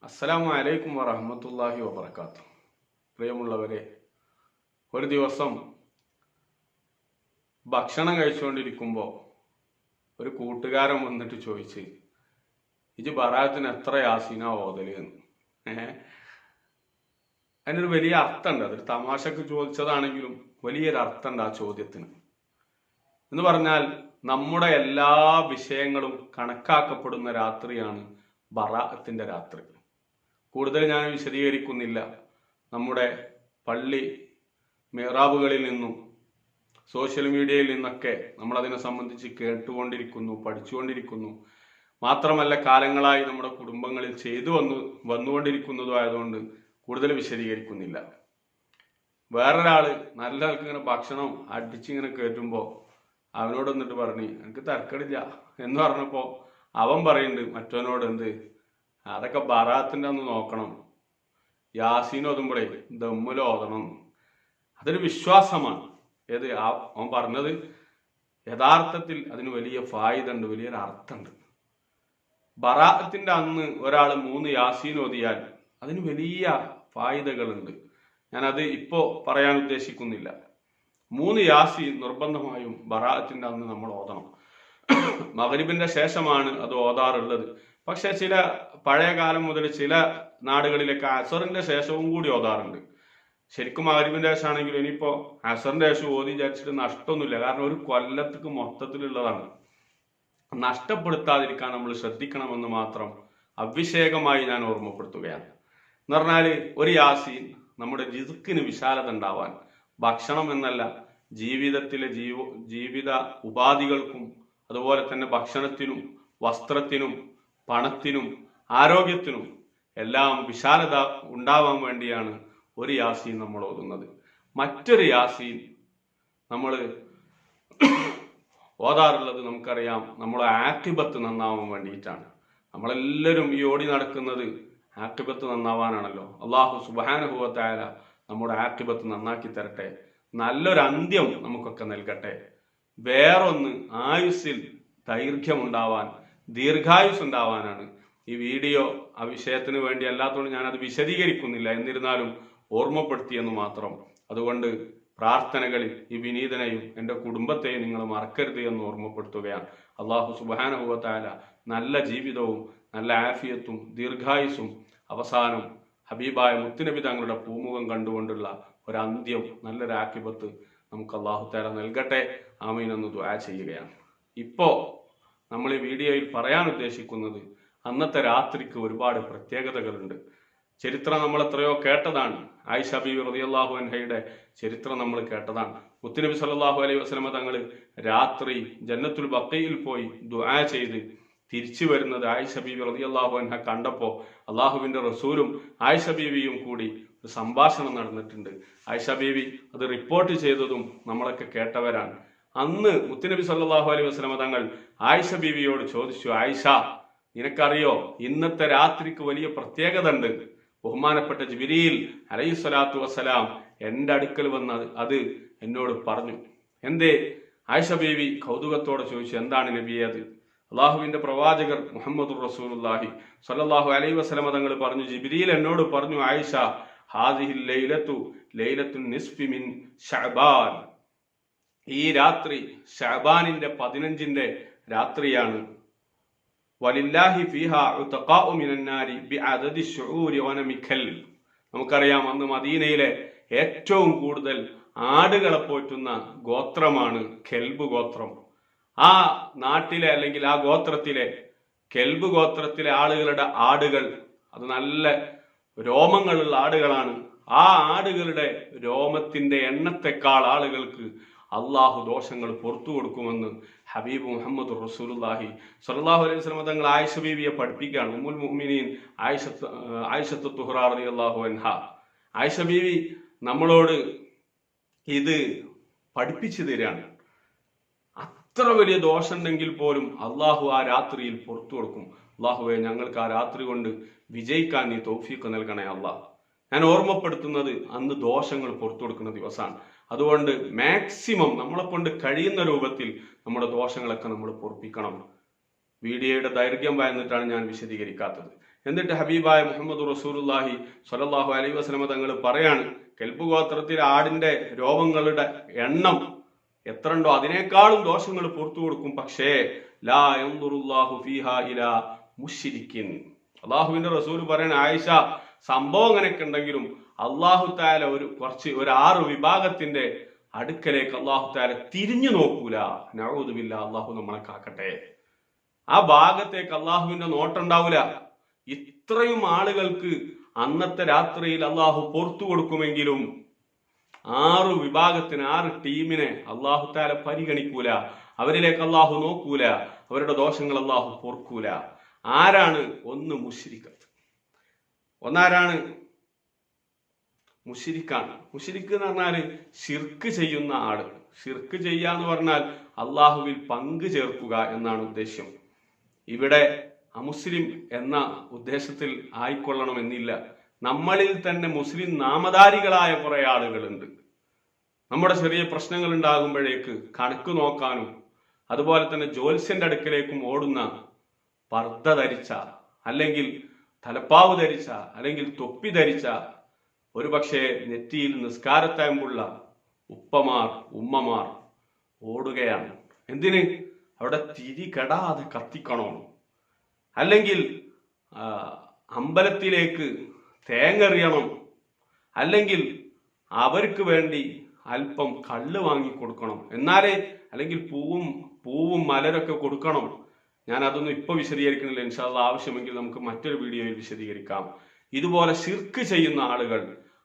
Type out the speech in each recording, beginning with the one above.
അസ്സലാമു അലൈക്കും വറഹ്മത്തുള്ളാഹി വബറകാതുഹു. പ്രിയമുള്ളവരെ, ഒരു ദിവസം ഭക്ഷണം കഴിച്ചുകൊണ്ടിരിക്കുമ്പോൾ ഒരു കൂട്ടുകാരൻ വന്നിട്ട് ചോദിച്ച്, ഇജ് ബറാത്തിന് എത്ര യാസീന ഓതല് എന്ന്. അതിനൊരു വലിയ അർത്ഥമുണ്ട്. അതൊരു തമാശക്ക് ചോദിച്ചതാണെങ്കിലും വലിയൊരു അർത്ഥമുണ്ട് ആ ചോദ്യത്തിന്. എന്ന് പറഞ്ഞാൽ നമ്മുടെ എല്ലാ വിഷയങ്ങളും കണക്കാക്കപ്പെടുന്ന രാത്രിയാണ് ബറാഅത്തിന്റെ രാത്രി. കൂടുതൽ ഞാൻ വിശദീകരിക്കുന്നില്ല. നമ്മുടെ പള്ളി മിഹ്റാബുകളിൽ നിന്നും സോഷ്യൽ മീഡിയയിൽ നിന്നൊക്കെ നമ്മൾ അതിനെ സംബന്ധിച്ച് കേട്ടുകൊണ്ടിരിക്കുന്നു, പഠിച്ചുകൊണ്ടിരിക്കുന്നു. മാത്രമല്ല കാലങ്ങളായി നമ്മുടെ കുടുംബങ്ങളിൽ വന്നുകൊണ്ടിരിക്കുന്നതും ആയതുകൊണ്ട് കൂടുതൽ വിശദീകരിക്കുന്നില്ല. വേറൊരാള് നല്ല ആൾക്ക് ഇങ്ങനെ ഭക്ഷണം അടിച്ചിങ്ങനെ കയറ്റുമ്പോൾ അവനോട് എന്നിട്ട് പറഞ്ഞു, എനിക്ക് തരക്കടില്ല എന്ന് പറഞ്ഞപ്പോൾ അവൻ പറയുന്നുണ്ട് മറ്റവനോട്, എന്ത് അതൊക്കെ ബറാത്തിന്റെ അന്ന് നോക്കണം, യാസീൻ ഓതുമ്പോഴേ ദമ്മുൽ ഓതണം. അതൊരു വിശ്വാസമാണ്. അവൻ പറഞ്ഞത് യഥാർത്ഥത്തിൽ അതിന് വലിയ ഫായിദ ഉണ്ട്, വലിയൊരു അർത്ഥമുണ്ട്. ബറാഅത്തിന്റെ അന്ന് ഒരാൾ 3 യാസീൻ ഓതിയാൽ അതിന് വലിയ ഫായിദകളുണ്ട്. ഞാനത് ഇപ്പോ പറയാൻ ഉദ്ദേശിക്കുന്നില്ല. 3 യാസീൻ നിർബന്ധമായും ബറാഅത്തിന്റെ അന്ന് നമ്മൾ ഓതണം. മഗ്രിബിന്റെ ശേഷമാണ് അത് ഓതാറുള്ളത്. പക്ഷെ ചില പഴയ കാലം മുതൽ ചില നാടുകളിലൊക്കെ അസറിന്റെ ശേഷവും കൂടി ഓതാറുണ്ട്. ശരിക്കും മഗ്രിബിന്റെ ശേഷമാണെങ്കിൽ ഇനിയിപ്പോ അസറിന്റെ ശേഷം ഓതി വിചാരിച്ചിട്ട് നഷ്ടമൊന്നുമില്ല. കാരണം ഒരു കൊല്ലത്തേക്ക് മൊത്തത്തിലുള്ളതാണ്. നഷ്ടപ്പെടുത്താതിരിക്കാൻ നമ്മൾ ശ്രദ്ധിക്കണമെന്ന് മാത്രം അഭിഷേകമായി ഞാൻ ഓർമ്മപ്പെടുത്തുകയാണ്. എന്ന് പറഞ്ഞാല് ഒരു യാസീൻ നമ്മുടെ റിസ്കിന് വിശാലത ഉണ്ടാവാൻ, ഭക്ഷണം എന്നല്ല ജീവിതത്തിലെ ജീവിത ഉപാധികൾക്കും അതുപോലെ തന്നെ ഭക്ഷണത്തിനും വസ്ത്രത്തിനും പണത്തിനും ആരോഗ്യത്തിനും എല്ലാം വിശാലത ഉണ്ടാവാൻ വേണ്ടിയാണ് ഒരു യാസീൻ നമ്മൾ ഓതുന്നത്. മറ്റൊരു യാസീൻ നമ്മൾ ഓതാറുള്ളത് നമുക്കറിയാം, നമ്മളെ ആഖിബത്ത് നന്നാവാൻ വേണ്ടിയിട്ടാണ്. നമ്മളെല്ലാവരും ഈ ഓടി നടക്കുന്നത് ആഖിബത്ത് നന്നാവാനാണല്ലോ. അള്ളാഹു സുബ്ഹാനഹു വ തആല നമ്മുടെ ആഖിബത്ത് നന്നാക്കി തരട്ടെ, നല്ലൊരു അന്ത്യം നമുക്കൊക്കെ നൽകട്ടെ. വേറൊന്ന്, ആയുസ്സിൽ ദൈർഘ്യമുണ്ടാവാൻ, ദീർഘായുസ് ഉണ്ടാവാനാണ് ഈ വീഡിയോ. ആ വിഷയത്തിന് വേണ്ടി അല്ലാത്തതുകൊണ്ട് ഞാൻ അത് വിശദീകരിക്കുന്നില്ല. എന്നിരുന്നാലും ഓർമ്മപ്പെടുത്തിയെന്ന് മാത്രം. അതുകൊണ്ട് പ്രാർത്ഥനകളിൽ ഈ വിനീതനെയും എൻ്റെ കുടുംബത്തെയും നിങ്ങൾ മറക്കരുത് എന്ന് ഓർമ്മപ്പെടുത്തുകയാണ്. അള്ളാഹു സുബ്ഹാനഹു വ തആല നല്ല ജീവിതവും നല്ല ആഫിയത്തും ദീർഘായുസും അവസാനം ഹബീബായ മുത്തുനബി തങ്ങളുടെ പൂമുഖം കണ്ടുകൊണ്ടുള്ള ഒരു അന്ത്യം, നല്ലൊരു ആഖിബത്ത് നമുക്ക് അള്ളാഹു തആല നൽകട്ടെ. ആമീൻ എന്ന് ദുആ ചെയ്യുകയാണ്. ഇപ്പോ നമ്മൾ ഈ വീഡിയോയിൽ പറയാൻ ഉദ്ദേശിക്കുന്നത്, അന്നത്തെ രാത്രിക്ക് ഒരുപാട് പ്രത്യേകതകളുണ്ട്. ചരിത്രം നമ്മൾ എത്രയോ കേട്ടതാണ്. ആയിഷ ബീവി റളിയല്ലാഹു അൻഹയുടെ ചരിത്രം നമ്മൾ കേട്ടതാണ്. മുത്തുനബി സല്ലല്ലാഹു അലൈഹി വസല്ലമ തങ്ങൾ രാത്രി ജന്നത്തുൽ ബഖീയിൽ പോയി ദുആ ചെയ്ത് തിരിച്ചു വരുന്നത് ആയിഷ ബീവി റളിയല്ലാഹു അൻഹ കണ്ടപ്പോൾ അള്ളാഹുവിന്റെ റസൂലും ആയിഷ ബീവിയും കൂടി ഒരു സംഭാഷണം നടന്നിട്ടുണ്ട്. ആയിഷ ബീവി അത് റിപ്പോർട്ട് ചെയ്തതും നമ്മളൊക്കെ കേട്ടവരാണ്. അന്ന് മുത്തുനബി സല്ലല്ലാഹു അലൈഹി വസല്ലമ തങ്ങൾ ആയിഷ ബീവിയോട് ചോദിച്ചു, ആയിഷ, നിനക്കറിയോ ഇന്നത്തെ രാത്രിക്ക് വലിയ പ്രത്യേകത ഉണ്ട്. ബഹുമാനപ്പെട്ട ജിബ്രീൽ അലൈഹിസ്സലാത്തു വസ്സലാം എൻ്റെ അടുക്കൽ വന്ന് അത് എന്നോട് പറഞ്ഞു. എന്തേ? ആയിഷ ബീവി കൗതുകത്തോടെ ചോദിച്ചു, എന്താണ് നബിയെ അത്? അള്ളാഹുവിന്റെ പ്രവാചകർ മുഹമ്മദുർ റസൂലുള്ളാഹി സ്വല്ലല്ലാഹു അലൈഹി വസല്ലമ തങ്ങൾ പറഞ്ഞു, ജിബ്രീൽ എന്നോട് പറഞ്ഞു, ആയിഷ, ഹാദിഹിൽ ലൈലത്തു ലൈലത്തുൻ നിസ്ഫി മിൻ ശഅബാൻ. ഈ രാത്രി ശഅബാനിന്റെ 15ന്റെ രാത്രിയാണ്. വലില്ലാഹി ഫീഹാ ഉതഖാഉ മിനന്നാരി ബിഅദദി ശുഊരി വനമിഖൽ. നമുക്കറിയാം, അന്ന് മദീനയിലെ ഏറ്റവും കൂടുതൽ ആടുകളെ പോറ്റുന്ന ഗോത്രമാണ് കെൽബ് ഗോത്രം. ആ നാട്ടിലെ അല്ലെങ്കിൽ ആ ഗോത്രത്തിലെ കെൽബ് ഗോത്രത്തിലെ ആളുകളുടെ ആടുകൾ അത് നല്ല രോമങ്ങളുള്ള ആടുകളാണ്. ആ ആടുകളുടെ രോമത്തിന്റെ എണ്ണത്തെക്കാൾ ആളുകൾക്ക് അള്ളാഹു ദോഷങ്ങൾ പുറത്തു കൊടുക്കുമെന്ന് ഹബീബ് മുഹമ്മദ് റസൂലുള്ളാഹി സ്വല്ലല്ലാഹു അലൈഹി വസല്ലം തങ്ങൾ ആയിഷ ബീവിയെ പഠിപ്പിക്കുകയാണ്. ഉമ്മുൽ മുഅ്മിനീൻ ആയിഷത്തു തുഹ്റ റളിയല്ലാഹു അൻഹ. ആയിഷ ബീവി നമ്മളോട് ഇത് പഠിപ്പിച്ചു തരികയാണ്. അത്ര വലിയ ദോഷം ഉണ്ടെങ്കിൽ പോലും അള്ളാഹു ആ രാത്രിയിൽ പുറത്തു കൊടുക്കും. അള്ളാഹുവെ, ഞങ്ങൾക്ക് ആ രാത്രി കൊണ്ട് വിജയിക്കാൻ നീ തൗഫീഖ് നൽകണേ അള്ളാഹ്. ഞാൻ ഓർമ്മപ്പെടുത്തുന്നത് അന്ന് ദോഷങ്ങൾ പുറത്തു കൊടുക്കുന്ന ദിവസമാണ്. അതുകൊണ്ട് മാക്സിമം നമ്മളെ കൊണ്ട് കഴിയുന്ന രൂപത്തിൽ നമ്മുടെ ദോഷങ്ങളൊക്കെ നമ്മൾ പൊറുപ്പിക്കണം. വീഡിയോയുടെ ദൈർഘ്യം ഭയന്നിട്ടാണ് ഞാൻ വിശദീകരിക്കാത്തത്. എന്നിട്ട് ഹബീബായ മുഹമ്മദ് റസൂലുള്ളാഹി സ്വല്ലല്ലാഹു അലൈഹി വസല്ലമ തങ്ങൾ പറയാണ്, കെൽബ് ഗോത്രത്തിലെ ആടിന്റെ രോമങ്ങളുടെ എണ്ണം എത്ര ഉണ്ടോ അതിനേക്കാളും ദോഷങ്ങൾ പുറത്തു കൊടുക്കും. പക്ഷേ ലാ യൻദുറുല്ലാഹു ഫീഹാ ഇലാ മുശ്രിക്കിൻ. അള്ളാഹുവിന്റെ റസൂൽ പറയണ, ആയിഷ, സംഭവം അങ്ങനെയൊക്കെ ഉണ്ടെങ്കിലും അള്ളാഹു താല ഒരു 6 വിഭാഗത്തിന്റെ അടുക്കലേക്ക് അള്ളാഹു താല തിരിഞ്ഞു നോക്കൂല. നഊദു ബില്ലാഹ്, അള്ളാഹു നമ്മളെ കാക്കട്ടെ. ആ ഭാഗത്തേക്ക് അള്ളാഹുവിന്റെ നോട്ടുണ്ടാവൂല. ഇത്രയും ആളുകൾക്ക് അന്നത്തെ രാത്രിയിൽ അള്ളാഹു പുറത്തു കൊടുക്കുമെങ്കിലും 6 വിഭാഗത്തിന് 6 ടീമിനെ അള്ളാഹു താല പരിഗണിക്കൂല. അവരിലേക്ക് അള്ളാഹു നോക്കൂല. അവരുടെ ദോഷങ്ങൾ അള്ളാഹു പൊറുക്കൂല. ആരാണ്? ഒന്ന് മുശ്രിക്കത്ത്. ഒന്നാരാണ്? മുശ്രിക്കാണ്. മുശ്രിക്ക് എന്ന് പറഞ്ഞാല് ശിർക്ക് ചെയ്യുന്ന ആള്. ശിർക്ക് ചെയ്യാന്ന് പറഞ്ഞാൽ അള്ളാഹുവിൽ പങ്കു ചേർക്കുക എന്നാണ് ഉദ്ദേശ്യം. ഇവിടെ അമുസ്ലിം എന്ന ഉദ്ദേശത്തിൽ ആയിക്കൊള്ളണമെന്നില്ല. നമ്മളിൽ തന്നെ മുസ്ലിം നാമധാരികളായ കുറെ ആളുകളുണ്ട്. നമ്മുടെ ചെറിയ പ്രശ്നങ്ങൾ ഉണ്ടാകുമ്പോഴേക്ക് കണക്ക് നോക്കാനും അതുപോലെ തന്നെ ജ്യോത്സ്യന്റെ അടുക്കലേക്കും ഓടുന്ന പർദ്ദ ധരിച്ച, അല്ലെങ്കിൽ തലപ്പാവ് ധരിച്ച, അല്ലെങ്കിൽ തൊപ്പി ധരിച്ച, ഒരുപക്ഷെ നെറ്റിയിൽ നിസ്കാരത്തയമ്പുള്ള ഉപ്പമാർ ഉമ്മമാർ ഓടുകയാണ്. എന്തിന്? അവിടെ തിരി കെടാതെ കത്തിക്കണോ, അല്ലെങ്കിൽ അമ്പലത്തിലേക്ക് തേങ്ങറിയണം, അല്ലെങ്കിൽ അവർക്ക് വേണ്ടി അല്പം കള്ള് വാങ്ങിക്കൊടുക്കണം, എന്നാലേ, അല്ലെങ്കിൽ പൂവും മലരൊക്കെ കൊടുക്കണം. ഞാൻ അതൊന്നും ഇപ്പൊ വിശദീകരിക്കുന്നില്ല. ഇൻഷാ അല്ലാഹ് ആവശ്യമെങ്കിൽ നമുക്ക് മറ്റൊരു വീഡിയോയിൽ വിശദീകരിക്കാം. ഇതുപോലെ ശിർക്ക് ചെയ്യുന്ന ആളുകൾ,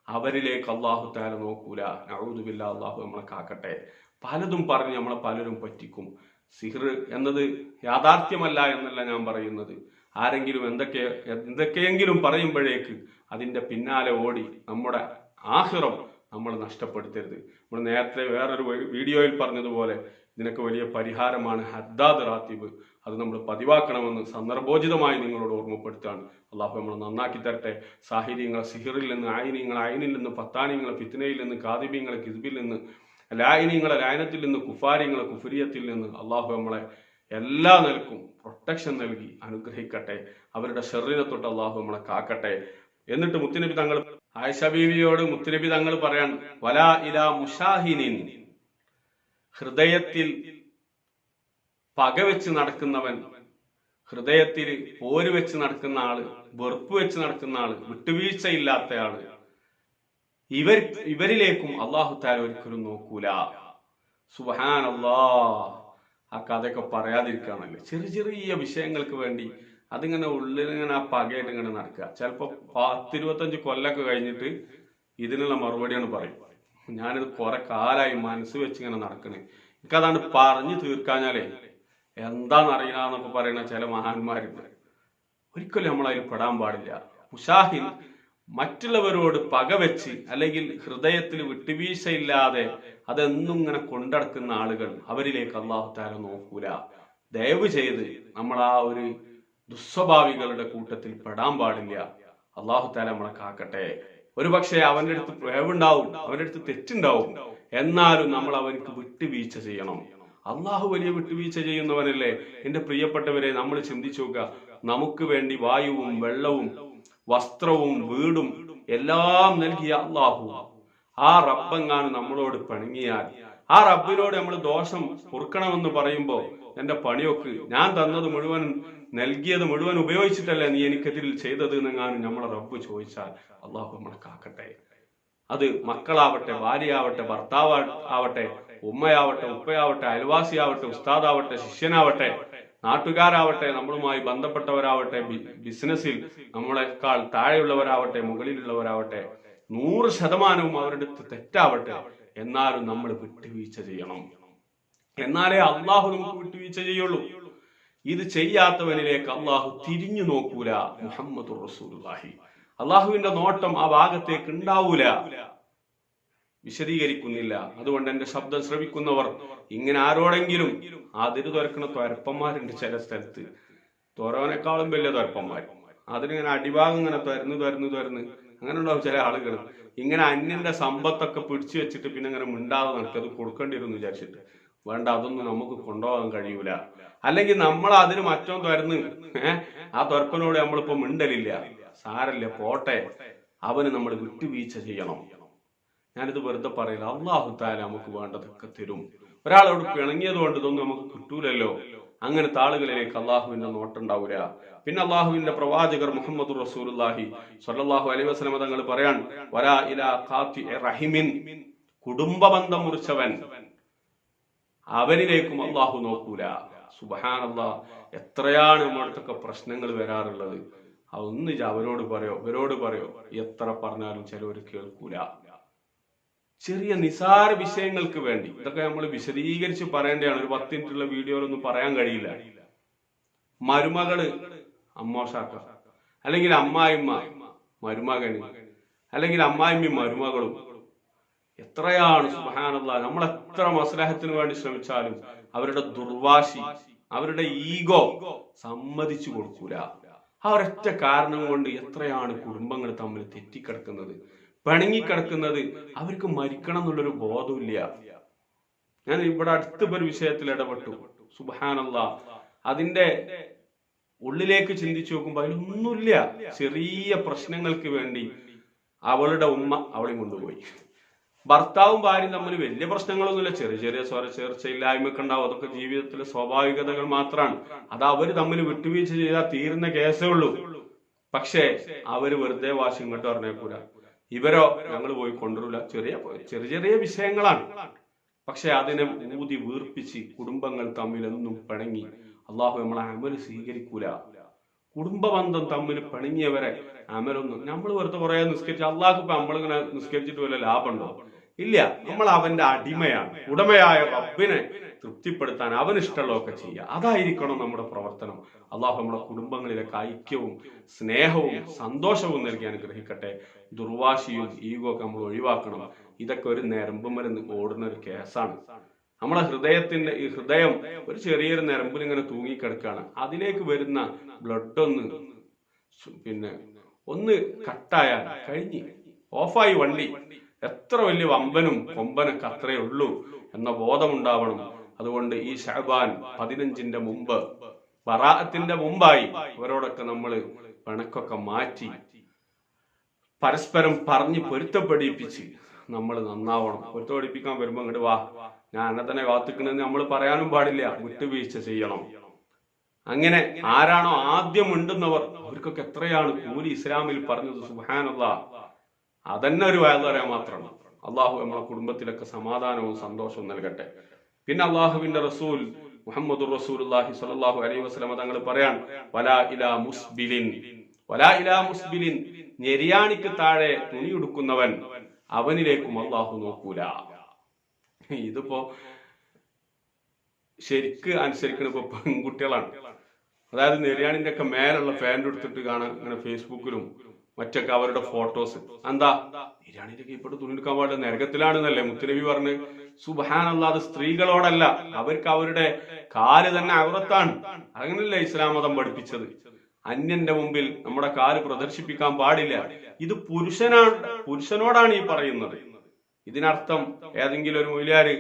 അവരിലേക്ക് അള്ളാഹു തആല നോക്കൂല. നഊദു ബില്ലാഹ്, അള്ളാഹു നമ്മളെ കാക്കട്ടെ. പലതും പറഞ്ഞ് നമ്മളെ പലരും പറ്റിക്കും. സിഹ്ർ എന്നത് യാഥാർത്ഥ്യമല്ല എന്നല്ല ഞാൻ പറയുന്നത്. ആരെങ്കിലും എന്തൊക്കെയെങ്കിലും പറയുമ്പോഴേക്ക് അതിന്റെ പിന്നാലെ ഓടി നമ്മുടെ ആഖിറം നമ്മൾ നഷ്ടപ്പെടുത്തരുത്. നമ്മൾ നേരത്തെ വേറൊരു വീഡിയോയിൽ പറഞ്ഞതുപോലെ ഇതിനൊക്കെ വലിയ പരിഹാരമാണ് ഹദ്ദാദ് റാത്തിബ്. അത് നമ്മൾ പതിവാക്കണമെന്ന് സന്ദർഭോചിതമായി നിങ്ങളോട് ഓർമ്മപ്പെടുത്താണ്. അള്ളാഹു നമ്മൾ നന്നാക്കി തരട്ടെ. സാഹിര്യങ്ങളെ സിഹിറിൽ നിന്ന്, അയിനിൽ നിന്ന്, പത്താനിങ്ങളെ ഫിത്നയിൽ നിന്ന്, കാദിബീങ്ങളെ കിസ്ബിൽ നിന്ന്, ലായിനിങ്ങളെ ലായനത്തിൽ നിന്ന്, കുഫാരിങ്ങളെ കുഫരിയത്തിൽ നിന്ന് അള്ളാഹു നമ്മളെ എല്ലാ നിലക്കും പ്രൊട്ടക്ഷൻ നൽകി അനുഗ്രഹിക്കട്ടെ. അവരുടെ ഷെറിനെ തൊട്ട് അള്ളാഹു നമ്മളെ കാക്കട്ടെ. എന്നിട്ട് മുത്തുനബി തങ്ങൾ, ആയിഷ ബീവിയോട് മുത്തുനബി തങ്ങൾ പറയാൻ, വലാ ഇലാ മുഷാഹിനിൻ, ഹൃദയത്തിൽ പകവെച്ച് നടക്കുന്നവൻ, ഹൃദയത്തിൽ പോര് വെച്ച് നടക്കുന്ന ആള്, വെറുപ്പ് വെച്ച് നടക്കുന്ന ആള്, വിട്ടുവീഴ്ചയില്ലാത്ത ആള്, ഇവരിലേക്കും അള്ളാഹു തആല ഒരിക്കലും നോക്കൂല. സുബ്ഹാനല്ലാഹ്. ആ കഥയൊക്കെ പറയാതിരിക്കുകയാണല്ലോ. ചെറിയ ചെറിയ വിഷയങ്ങൾക്ക് വേണ്ടി അതിങ്ങനെ ഉള്ളിലിങ്ങനെ ആ പകയായിട്ട് ഇങ്ങനെ നടക്കുക. ചിലപ്പോ 10-25 കൊല്ലൊക്കെ കഴിഞ്ഞിട്ട് ഇതിനുള്ള മറുപടിയാണ് പറയും. ഞാനിത് കുറെ കാലമായി മനസ്സ് വെച്ച് ഇങ്ങനെ നടക്കണേ, എനിക്കതാണ് പറഞ്ഞു തീർക്കാഞ്ഞാലേ എന്താന്നറിയില്ലാന്നൊക്കെ പറയുന്ന ചില മഹാന്മാരുണ്ട്. ഒരിക്കലും നമ്മളതിൽ പെടാൻ പാടില്ല. മുഷാഹിൻ, മറ്റുള്ളവരോട് പകവെച്ച് അല്ലെങ്കിൽ ഹൃദയത്തിൽ വിട്ടുവീഴ്ചയില്ലാതെ അതെന്നും ഇങ്ങനെ കൊണ്ടടക്കുന്ന ആളുകൾ, അവരിലേക്ക് അള്ളാഹു തആല നോക്കൂല. ദയവ് ചെയ്ത് നമ്മൾ ആ ഒരു ദുസ്വഭാവികളുടെ കൂട്ടത്തിൽ പെടാൻ പാടില്ല. അള്ളാഹു തആല നമ്മളെ കാക്കട്ടെ. ഒരുപക്ഷെ അവന്റെ അടുത്ത് വേവുണ്ടാവും, അവന്റെ അടുത്ത് തെറ്റുണ്ടാവും, എന്നാലും നമ്മൾ അവർക്ക് വിട്ടുവീഴ്ച ചെയ്യണം. അള്ളാഹു വലിയ വിട്ടുവീഴ്ച ചെയ്യുന്നവനല്ലേ. എന്റെ പ്രിയപ്പെട്ടവരെ, നമ്മൾ ചിന്തിച്ചു നോക്കുക. നമുക്ക് വേണ്ടി വായുവും വെള്ളവും വസ്ത്രവും വീടും എല്ലാം നൽകിയ അള്ളാഹു, ആ റബ്ബെങ്ങാനും നമ്മളോട് പിണങ്ങിയാൽ, ആ റബ്ബിനോട് നമ്മൾ ദോഷം പൊറുക്കണമെന്ന് പറയുമ്പോ, എന്റെ പണിയൊക്കെ ഞാൻ തന്നത് മുഴുവൻ, നൽകിയത് മുഴുവൻ ഉപയോഗിച്ചിട്ടല്ലേ നീ എനിക്കെതിരിൽ ചെയ്തത് എന്നെങ്ങാനും നമ്മളെ റബ്ബ് ചോദിച്ചാൽ അള്ളാഹു നമ്മളെ കാക്കട്ടെ. അത് മക്കളാവട്ടെ, ഭാര്യയാവട്ടെ, ഭർത്താവ് ആവട്ടെ, ഉമ്മയാവട്ടെ, ഉപ്പയാവട്ടെ, അയൽവാസിയാവട്ടെ, ഉസ്താദാവട്ടെ, ശിഷ്യനാവട്ടെ, നാട്ടുകാരാവട്ടെ, നമ്മളുമായി ബന്ധപ്പെട്ടവരാവട്ടെ, ബിസിനസ്സിൽ നമ്മളെക്കാൾ താഴെയുള്ളവരാവട്ടെ, മുകളിലുള്ളവരാവട്ടെ, 100% അവരുടെ അടുത്ത് തെറ്റാവട്ടെ, എന്നാലും നമ്മൾ വിട്ടുവീഴ്ച ചെയ്യണം. എന്നാലേ അള്ളാഹു നമുക്ക് വിട്ടുവീഴ്ച ചെയ്യുള്ളൂ. ഇത് ചെയ്യാത്തവനിലേക്ക് അള്ളാഹു തിരിഞ്ഞു നോക്കൂല. മുഹമ്മദുർ റസൂലുള്ളാഹി. അള്ളാഹുവിന്റെ നോട്ടം ആ ഭാഗത്തേക്ക് ഉണ്ടാവൂല. വിശദീകരിക്കുന്നില്ല. അതുകൊണ്ട് എന്റെ ശബ്ദം ശ്രവിക്കുന്നവർ, ഇങ്ങനെ ആരോടെങ്കിലും അതിര് തുറക്കുന്ന തുരപ്പന്മാരുണ്ട് ചില സ്ഥലത്ത്, തുറവനേക്കാളും വലിയ തുരപ്പന്മാർ. അതിനിങ്ങനെ അടിഭാഗം ഇങ്ങനെ തുരന്ന് അങ്ങനെ ഉണ്ടാവും ചില ആളുകൾ. ഇങ്ങനെ അന്യന്റെ സമ്പത്തൊക്കെ പിടിച്ചു വെച്ചിട്ട് പിന്നെ ഇങ്ങനെ മിണ്ടാതെ നടക്കുക, അത് കൊടുക്കേണ്ടി വരും എന്ന് വിചാരിച്ചിട്ട്. വേണ്ട, അതൊന്നും നമുക്ക് കൊണ്ടുപോകാൻ കഴിയൂല. അല്ലെങ്കിൽ നമ്മൾ അതിന് മറ്റോ തുറന്ന് ആ തുറപ്പനോട് നമ്മളിപ്പോ മിണ്ടലില്ല, സാരല്ല പോട്ടെ, അവന് നമ്മൾ വിട്ടുവീഴ്ച ചെയ്യണം. ഞാനിത് വെറുതെ പറയില്ല. അള്ളാഹു തആല നമുക്ക് വേണ്ടതൊക്കെ തരും. ഒരാളോട് പിണങ്ങിയത് കൊണ്ട് ഇതൊന്നും നമുക്ക് കിട്ടൂലല്ലോ. അങ്ങനത്തെ ആളുകളിലേക്ക് അള്ളാഹുവിന്റെ നോട്ടുണ്ടാവൂല. പിന്നെ അള്ളാഹുവിന്റെ പ്രവാചകർ മുഹമ്മദ് റസൂലുള്ളാഹി സ്വല്ലല്ലാഹു അലൈഹി വസല്ലം തങ്ങൾ പറയാൻ, വലാ ഇലാ ഖാത്തി റഹിമിൻ, കുടുംബബന്ധം മുറിച്ചവൻ, അവനിലേക്കും അള്ളാഹു നോക്കൂല. സുബ്ഹാനല്ലാഹ്, എത്രയാണ് നമ്മൾക്കൊക്കെ പ്രശ്നങ്ങൾ വരാറുള്ളത്. അതൊന്ന് അവരോട് പറയോ ഇവരോട് പറയോ, എത്ര പറഞ്ഞാലും ചിലവർ കേൾക്കൂല. ചെറിയ നിസാര വിഷയങ്ങൾക്ക് വേണ്ടി ഇതൊക്കെ നമ്മൾ വിശദീകരിച്ച് പറയേണ്ടതാണ്. ഒരു 10 മിനിറ്റുള്ള വീഡിയോയിലൊന്നും പറയാൻ കഴിയില്ല. മരുമകള് അമ്മോശാക്ക, അല്ലെങ്കിൽ അമ്മായിമ്മ മരുമകന്, അല്ലെങ്കിൽ അമ്മായിമ്മയും മരുമകളും, എത്രയാണ് സുബ്ഹാനല്ലാഹ്. നമ്മൾ എത്ര മസ്ലഹത്തിന് വേണ്ടി ശ്രമിച്ചാലും അവരുടെ ദുർവാശി, അവരുടെ ഈഗോ സമ്മതിച്ചു കൊടുക്കൂല. ആ ഒരൊറ്റ കാരണം കൊണ്ട് എത്രയാണ് കുടുംബങ്ങൾ തമ്മിൽ തെറ്റിക്കിടക്കുന്നത്, പിണങ്ങിക്കിടക്കുന്നത്. അവർക്ക് മരിക്കണം എന്നുള്ളൊരു ബോധമില്ല. ഞാൻ ഇവിടെ അടുത്തൊരു വിഷയത്തിൽ ഇടപെട്ടു. സുബ്ഹാനല്ലാഹ്, അതിന്റെ ഉള്ളിലേക്ക് ചിന്തിച്ചു നോക്കുമ്പോൾ അതിലൊന്നുമില്ല. ചെറിയ പ്രശ്നങ്ങൾക്ക് വേണ്ടി അവളുടെ ഉമ്മ അവളെയും കൊണ്ടുപോയി. ഭർത്താവും ഭാര്യയും തമ്മിൽ വലിയ പ്രശ്നങ്ങളൊന്നുമില്ല, ചെറിയ ചെറിയ ചേർച്ചയില്ലായ്മയൊക്കെ ഉണ്ടാവും. അതൊക്കെ ജീവിതത്തിലെ സ്വാഭാവികതകൾ മാത്രമാണ്. അത് അവര് തമ്മിൽ വിട്ടുവീഴ്ച ചെയ്താൽ തീരുന്ന കേസേ ഉള്ളൂ. പക്ഷേ അവര് വെറുതെ വാശി ഇങ്ങോട്ട് പറഞ്ഞേക്കൂല, ഇവരോ ഞങ്ങൾ പോയി കൊണ്ടുവരില്ല. ചെറിയ ചെറിയ വിഷയങ്ങളാണ്. പക്ഷെ അതിനെ ഊതി വീർപ്പിച്ച് കുടുംബങ്ങൾ തമ്മിൽ എന്നും പിണങ്ങി അള്ളാഹു നമ്മളെ അമൽ സ്വീകരിക്കൂല. കുടുംബബന്ധം തമ്മിൽ പിണങ്ങിയവരെ അമലൊന്നും നമ്മൾ വെറുതെ കുറെ നിസ്കരിച്ച് അള്ളാഹു ഇപ്പൊ നമ്മളിങ്ങനെ നിസ്കരിച്ചിട്ട് വല്ല ലാഭമുണ്ടോ? ഇല്ല. നമ്മൾ അവന്റെ അടിമയാണ്. ഉടമയായ റബ്ബിനെ തൃപ്തിപ്പെടുത്താൻ അവന് ഇഷ്ടമുള്ളതൊക്കെ ചെയ്യുക, അതായിരിക്കണം നമ്മുടെ പ്രവർത്തനം. അള്ളാഹു നമ്മുടെ കുടുംബങ്ങളിലേക്ക് ഐക്യവും സ്നേഹവും സന്തോഷവും നൽകി അനുഗ്രഹിക്കട്ടെ. ദുർവാശിയും ഈഗോ ഒക്കെ നമ്മൾ ഒഴിവാക്കണം. ഇതൊക്കെ ഒരു ഞരമ്പുമരുന്ന് ഓടുന്ന ഒരു കേസാണ്. നമ്മളെ ഈ ഹൃദയം ഒരു ചെറിയൊരു ഞരമ്പിൽ ഇങ്ങനെ തൂങ്ങിക്കിടക്കുകയാണ്. അതിലേക്ക് വരുന്ന ബ്ലഡ് ഒന്ന് കട്ടായാൽ കഴിഞ്ഞ് ഓഫായി വണ്ടി. എത്ര വലിയ വമ്പനും കൊമ്പനൊക്കെ അത്രയേ ഉള്ളൂ എന്ന ബോധമുണ്ടാവണം. അതുകൊണ്ട് ഈ ശഅബാൻ 15-ന്റെ മുമ്പ്, ബറാഅത്തിന്റെ മുമ്പായി അവരോടൊക്കെ നമ്മൾ പിണക്കൊക്കെ മാറ്റി പരസ്പരം പറഞ്ഞ് പൊരുത്തപ്പെടിപ്പിച്ച് നമ്മൾ നന്നാവണം. പൊരുത്തപ്പെടിപ്പിക്കാൻ വരുമ്പോ ഇങ്ങോട്ട് വാ, ഞാൻ എന്നെ തന്നെ കാത്തിക്കണെന്ന് നമ്മൾ പറയാനും പാടില്ല, വിട്ടുവീഴ്ച ചെയ്യണം. അങ്ങനെ ആരാണോ ആദ്യം ഉണ്ടെന്നവർ, അവർക്കൊക്കെ എത്രയാണ് കൂലി ഇസ്ലാമിൽ പറഞ്ഞത്. സുബ്ഹാനല്ലാഹ്, അതന്നെ ഒരു വയൽ പറയാൻ മാത്രമാണ്. അള്ളാഹു നമ്മളെ കുടുംബത്തിലൊക്കെ സമാധാനവും സന്തോഷവും നൽകട്ടെ. പിന്നെ അള്ളാഹുവിന്റെ റസൂൽ മുഹമ്മദ് റസൂലുള്ളാഹി സ്വല്ലല്ലാഹു അലൈഹി വസല്ലം തങ്ങൾ പറയാൻ, വലാ ഇലാ മുസ്ബിലിൻ, ഞെരിയാണിക്ക് താഴെ തുണി ഉടുക്കുന്നവൻ, അവനിലേക്കും അള്ളാഹു നോക്കൂല. ഇതിപ്പോ ശരിക്ക് അനുസരിക്കണ ഇപ്പൊ പെൺകുട്ടികളാണ്. അതായത് നെരിയാണിന്റെ ഒക്കെ മേലുള്ള ഫാൻറ് എടുത്തിട്ട് കാണാൻ ഇങ്ങനെ ഫേസ്ബുക്കിലും മറ്റൊക്കെ അവരുടെ ഫോട്ടോസ്. എന്താ നെരിയാണിന്റെ കീഴ്പ്പെട്ട് തുണി എടുക്കാൻ പാടില്ല, നരകത്തിലാണെന്നല്ലേ മുത്തുനബി പറഞ്ഞ്. സുബ്ഹാനല്ലാഹ്, അത് സ്ത്രീകളോടല്ല, അവർക്ക് അവരുടെ കാല് തന്നെ ഔറത്താണ്. അങ്ങനല്ലേ ഇസ്ലാം മതം പഠിപ്പിച്ചത്. അന്യന്റെ മുമ്പിൽ നമ്മുടെ കാല് പ്രദർശിപ്പിക്കാൻ പാടില്ല. ഇത് പുരുഷനോടാണ് ഈ പറയുന്നത്. ഇതിനർത്ഥം ഏതെങ്കിലും ഒരു മൊയിലാര്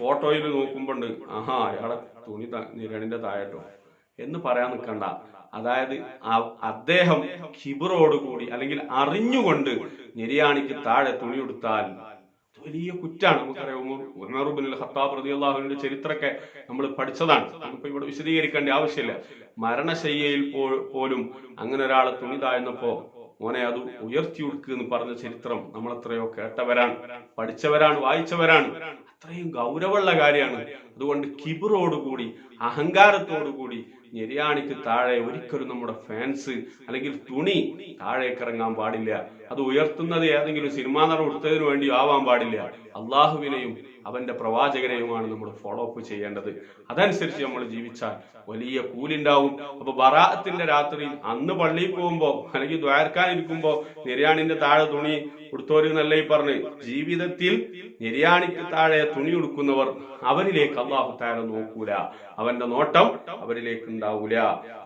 ഫോട്ടോയിൽ നോക്കുമ്പോണ്ട് ആഹാ അയാളെ തുണി നെരിയാണിന്റെ താഴെട്ടോ എന്ന് പറയാൻ നിൽക്കണ്ട. അതായത് അദ്ദേഹം കിബറോടുകൂടി അല്ലെങ്കിൽ അറിഞ്ഞുകൊണ്ട് നെരിയാണിക്ക് താഴെ തുണി കൊടുത്താൽ വലിയ കുറ്റാണ്. നമുക്കറിയാം ഉമർ ഇബ്നുൽ ഖത്താബ് റളിയല്ലാഹുവിന്റെ ചരിത്രമൊക്കെ നമ്മൾ പഠിച്ചതാണ്. നമുക്കിപ്പോ ഇവിടെ വിശദീകരിക്കേണ്ട ആവശ്യമില്ല. മരണശയ്യയിൽ പോലും അങ്ങനെ ഒരാളെ തുണി താഴ്ന്നപ്പോ മോനെ അത് ഉയർത്തി ഉടുക്കുക എന്ന് പറഞ്ഞ ചരിത്രം നമ്മൾ എത്രയോ കേട്ടവരാണ്, പഠിച്ചവരാണ്, വായിച്ചവരാണ്. അത്രയും ഗൗരവമുള്ള കാര്യമാണ്. അതുകൊണ്ട് കിബറോടുകൂടി അഹങ്കാരത്തോടുകൂടി നെരിയാണിക്ക് താഴെ ഒരിക്കലും നമ്മുടെ ഫാൻസ് അല്ലെങ്കിൽ തുണി താഴേക്ക് ഇറങ്ങാൻ പാടില്ല. അത് ഉയർത്തുന്നത് ഏതെങ്കിലും സിനിമാ നടൻ എടുത്തതിനു വേണ്ടി ആവാൻ പാടില്ല. അള്ളാഹുവിനെയും അവന്റെ പ്രവാചകനെയുമാണ് നമ്മൾ ഫോളോ അപ്പ് ചെയ്യേണ്ടത്. അതനുസരിച്ച് നമ്മൾ ജീവിച്ചാൽ വലിയ കൂലിണ്ടാവും. അപ്പൊ ബറാഅത്തിന്റെ രാത്രി അന്ന് പള്ളിയിൽ പോകുമ്പോ അല്ലെങ്കിൽ ദ്വാരക്കാനിരിക്കുമ്പോ നെരിയാണിന്റെ താഴെ തുണി ഉടുത്തോരെന്നല്ല ഈ പറഞ്ഞ്. ജീവിതത്തിൽ നെരിയാണിക്ക് താഴെ തുണി ഉടുക്കുന്നവർ അവരിലേക്ക് അല്ലാഹു തആല നോക്കൂല, അവന്റെ നോട്ടം അവരിലേക്ക് ഉണ്ടാവൂല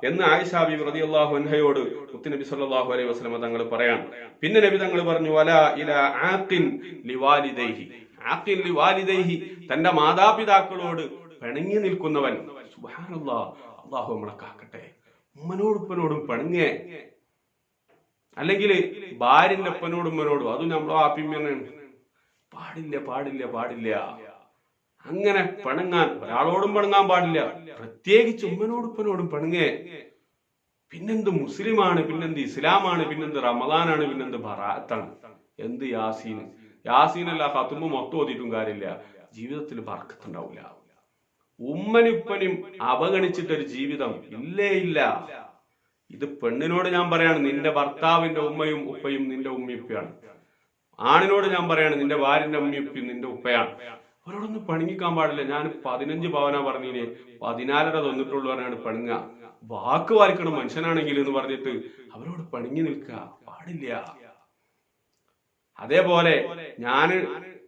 എന്ന് ആയിഷ ബിബി റളിയല്ലാഹു അൻഹയോട് മുത്തുനബി സല്ലല്ലാഹു അലൈഹി വസല്ലം തങ്ങൾ പറയാൻ. പിന്നെ നബി തങ്ങൾ പറഞ്ഞു, വലാ ഇലാ ആഖിൻ ലിവാലിദൈഹി, ആഖിൻ ലിവാലിദൈഹി, തന്റെ മാതാപിതാക്കളോട് പിണങ്ങി നിൽക്കുന്നവൻ. സുബ്ഹാനല്ലാഹ്, അല്ലാഹു നമ്മളെ കാക്കട്ടെ. ഉമ്മനോടുപ്പനോടും പിണങ്ങേ, അല്ലെങ്കിൽ ഭാര്യന്റെ ഒപ്പനോടും ഉമ്മനോടും, അതും നമ്മളെ ആപ്പിമ്മനാണ്. പാടില്ല പാടില്ല പാടില്ല. അങ്ങനെ പിണങ്ങാൻ ഒരാളോടും പിണങ്ങാൻ പാടില്ല, പ്രത്യേകിച്ച് ഉമ്മനോടുപ്പനോടും പിണങ്ങേ. പിന്നെന്ത് മുസ്ലിമാണ്, പിന്നെന്ത് ഇസ്ലാമാണ്, പിന്നെന്ത് റമദാനാണ്, പിന്നെന്ത് ബറാഅത്താണ്, എന്ത് യാസീന്. യാസീനല്ല ഖത്മ് മൊത്തം ഓതിയിട്ടും കാര്യമില്ല, ജീവിതത്തിൽ ബർക്കത്തുണ്ടാവില്ല. ഉമ്മനുപ്പനും അവഗണിച്ചിട്ടൊരു ജീവിതം ഇല്ലേ ഇല്ല. ഇത് പെണ്ണിനോട് ഞാൻ പറയാണ്, നിന്റെ ഭർത്താവിന്റെ ഉമ്മയും ഉപ്പയും നിന്റെ ഉമ്മയുപ്പയാണ്. ആണിനോട് ഞാൻ പറയാണ്, നിന്റെ ഭാര്യന്റെ ഉമ്മയുപ്പയും നിന്റെ ഉപ്പയാണ്. അവരോടൊന്നും പണിങ്ങിക്കാൻ പാടില്ല. ഞാൻ 15 പവനാ പറഞ്ഞില്ലേ, 14.5 തന്നിട്ടുള്ളൂ പറഞ്ഞാണ് പണിങ്ങ. വാക്ക് വായിക്കണം മനുഷ്യനാണെങ്കിൽ എന്ന് പറഞ്ഞിട്ട് അവരോട് പണിങ്ങി നിൽക്കുക പാടില്ല. അതേപോലെ ഞാന്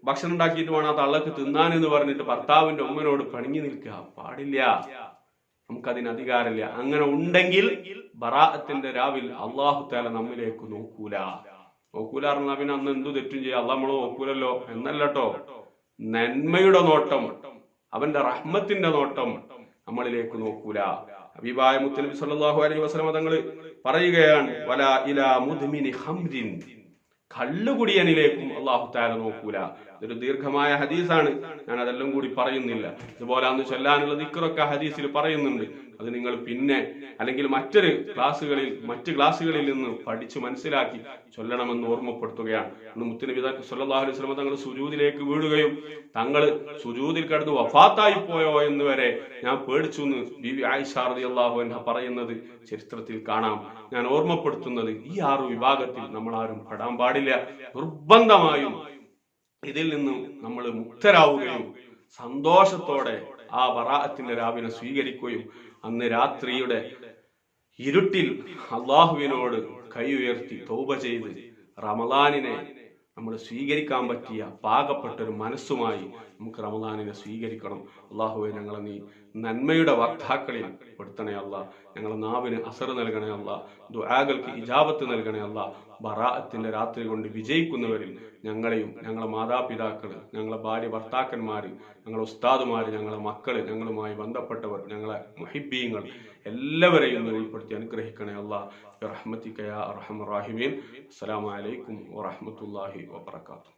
ഭക്ഷണം ഉണ്ടാക്കിയിട്ട് വേണം ആ തള്ളക്ക് തിന്നാനെന്ന് പറഞ്ഞിട്ട് ഭർത്താവിന്റെ ഉമ്മനോട് പണിങ്ങി നിൽക്കുക പാടില്ല. നമുക്കതിന് അധികാരമില്ല. അങ്ങനെ ഉണ്ടെങ്കിൽ ബറാഅത്തിന്റെ രാവിൽ അള്ളാഹു തആല നമ്മിലേക്ക് നോക്കൂല പറഞ്ഞാൽ പിന്നെ അന്ന് എന്തു തെറ്റും ചെയ്യാം, അള്ളാഹ് നമ്മള് നോക്കൂലല്ലോ എന്നല്ലോ. നന്മയുടെ നോട്ടം, അവന്റെ റഹ്മത്തിന്റെ നോട്ടം നമ്മളിലേക്ക് നോക്കൂല. ഹബീബായ മുത്തനബി സല്ലല്ലാഹു അലൈഹി വസല്ലം തങ്ങൾ പറയുകയാണ്, വലാ ഇലാ മുദ്മിനി ഖംറിൻ, കള്ളുകുടിയനിലേക്കും അള്ളാഹു തആല നോക്കൂല. ഇതൊരു ദീർഘമായ ഹദീസാണ്, ഞാൻ അതെല്ലാം കൂടി പറയുന്നില്ല. ഇതുപോലെ അന്ന് ചൊല്ലാനുള്ള ദിക്റൊക്കെ ഹദീസിൽ പറയുന്നുണ്ട്. അത് നിങ്ങൾ പിന്നെ അല്ലെങ്കിൽ മറ്റു ക്ലാസ്സുകളിൽ നിന്ന് പഠിച്ചു മനസ്സിലാക്കി ചൊല്ലണമെന്ന് ഓർമ്മപ്പെടുത്തുകയാണ്. അന്ന് മുത്തുനബി സല്ലല്ലാഹു അലൈഹി വസല്ലം തങ്ങൾ സുജൂദിലേക്ക് വീഴുകയും തങ്ങൾ സുജൂദിൽ കിടന്ന് വഫാത്തായി പോയോ എന്ന് വരെ ഞാൻ പേടിച്ചു എന്ന് ബീവി ആയിഷ റളിയല്ലാഹു അൻഹ പറയുന്നത് ചരിത്രത്തിൽ കാണാം. ഞാൻ ഓർമ്മപ്പെടുത്തുന്നത്, ഈ 6 വിഭാഗത്തിൽ നമ്മൾ ആരും പെടാൻ പാടില്ല. നിർബന്ധമായും ഇതിൽ നിന്നും നമ്മൾ മുക്തരാവുകയും സന്തോഷത്തോടെ ആ ബറാഅത്തിന്റെ രാവിനെ സ്വീകരിക്കുകയും അന്ന് രാത്രിയുടെ ഇരുട്ടിൽ അള്ളാഹുവിനോട് കൈ ഉയർത്തി തൗബ ചെയ്ത് റമദാനിനെ നമ്മൾ സ്വീകരിക്കാൻ പറ്റിയ പാകപ്പെട്ടൊരു മനസ്സുമായി നമുക്ക് റമദാനിനെ സ്വീകരിക്കണം. അള്ളാഹുവെ, ഞങ്ങളെ നീ നന്മയുടെ വക്താക്കളിൽ പെടുത്തണേ അല്ലാ. ഞങ്ങളെ നാവിന് അസർ നൽകണേ അല്ലാ. ദുആകൾക്ക് ഇജാബത്ത് നൽകണേ അല്ലാ. ബറാഅത്തിന്റെ രാത്രി കൊണ്ട് വിജയിക്കുന്നവരിൽ ഞങ്ങളെയും ഞങ്ങളെ മാതാപിതാക്കള്, ഞങ്ങളെ ഭാര്യ ഭർത്താക്കന്മാര്, ഞങ്ങളെ ഉസ്താദുമാര്, ഞങ്ങളെ മക്കള്, ഞങ്ങളുമായി ബന്ധപ്പെട്ടവർ, ഞങ്ങളെ മുഹിബ്ബീങ്ങൾ എല്ലാവരെയും നീ ഉൾപ്പെടുത്തി അനുഗ്രഹിക്കണേ അല്ലാ. ബിറഹ്മതിക യാ അർഹമർ റഹീമീൻ. അസ്സലാമു അലൈക്കും വറഹ്മത്തുള്ളാഹി വബറകാതുഹു.